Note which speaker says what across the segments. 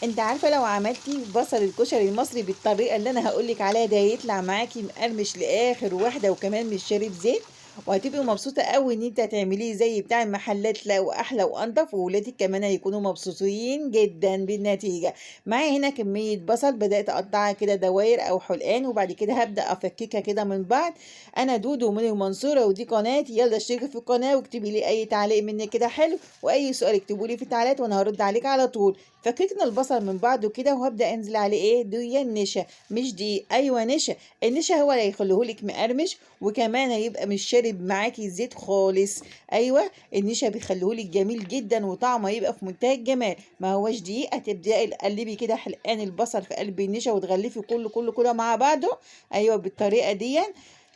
Speaker 1: انت عارفه لو عملتي بصل الكشري المصري بالطريقه اللي انا هقولك عليها ده هيطلع معاكي مقرمش لاخر واحده وكمان مش شارب زيت. وهتبقي مبسوطه قوي ان انت هتعمليه زي بتاع المحلات، لا واحلى وانضف، وولادك كمان هيكونوا مبسوطين جدا بالنتيجه. معايا هنا كميه بصل بدات اقطعها كده دواير او حلقان، وبعد كده هبدا افككها كده من بعض. انا دودو من المنصوره ودي قناتي، يلا اشتركي في القناه واكتبي لي اي تعليق منك كده حلو، واي سؤال اكتبوا لي في التعليقات وانا هرد عليك على طول. فككنا البصل من بعضه كده، وهبدا انزل عليه ايه دي النشا، مش دي، ايوه نشا. النشا هو اللي هيخليهولك مقرمش، وكمان هيبقى مش شارب معاكي الزيت خالص. ايوه، النشا بيخليهولك جميل جدا وطعمه هيبقى في منتهى الجمال. ما هوش دي، هتبداي تقلبي كده حلقان البصل في قلب النشا وتغلفي كله كده مع بعضه. ايوه بالطريقه دي.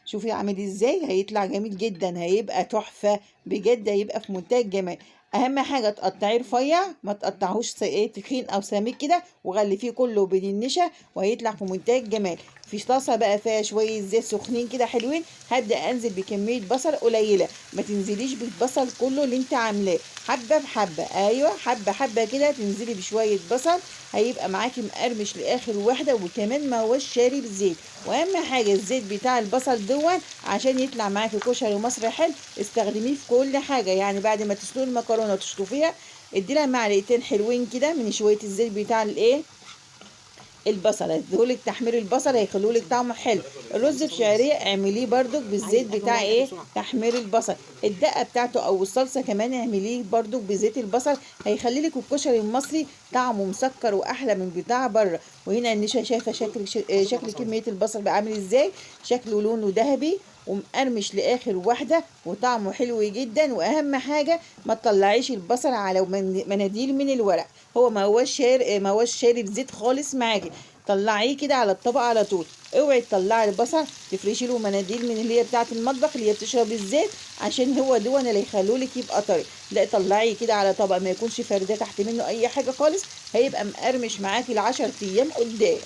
Speaker 1: شوفي عامل ازاي، هيطلع جميل جدا، هيبقى تحفة بجد، هيبقى في منتهى الجمال. اهم حاجة تقطعيه رفيع، ما تقطعهوش ايه تخين او سميك كده، وغلفيه كله بين النشا وهيطلع في منتهى الجمال. في طاسة بقى فيها شوية زيت سخنين كده حلوين، هبدأ انزل بكمية بصل قليلة، ما تنزليش بالبصل كله اللي انت عاملاه، حبة بحبة. ايوه حبة حبة كده تنزلي بشوية بصل، هيبقى معاكي مقرمش لاخر واحدة، وكمان ما هوش شارب زيت. واهم حاجه الزيت بتاع البصل دون عشان يطلع معاكي كشري مصري حلو، استخدميه في كل حاجه. يعني بعد ما تسلقي المكرونه وتشطفيها، اديلها معلقتين حلوين كده من شويه الزيت بتاع الايه البصل، هيديهولك تحمير البصل، هيخلولك طعمه حلو. الرز بشعريه اعمليه بردك بالزيت بتاع ايه تحمير البصل. الدقه بتاعته او الصلصه كمان اعمليه بردك بزيت البصل، هيخلي لك الكشري المصري طعمه مسكر واحلى من بتاع بره. وهنا النشا شايفه شكل كميه البصل بقى عامل ازاي، شكله لونه ذهبي ومقرمش لاخر واحده وطعمه حلو جدا. واهم حاجه ما تطلعيش البصل على مناديل من الورق، هو ما هوش شارب زيت خالص معاكي. طلعيه كده على الطبق على طول. اوعي تطلعي البصل تفرشي له مناديل من اللي هي بتاعه المطبخ اللي هي بتشرب الزيت، عشان هو دون اللي يخلولك يبقى طري. لا طلعيه كده على طبق ما يكونش فردة تحت منه اي حاجه خالص، هيبقى مقرمش معاكي ل10 ايام قدام.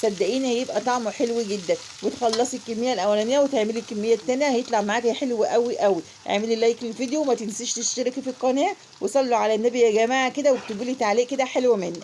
Speaker 1: صدقيني هيبقى طعمه حلو جدا. وتخلصي الكميه الاولانيه وتعملي الكميه التانيه، هيطلع معاكي حلو قوي قوي. اعملي لايك للفيديو وما تنسيش تشتركي في القناه، وصلوا على النبي يا جماعه كده، واكتبوا لي تعليق كده حلو منك.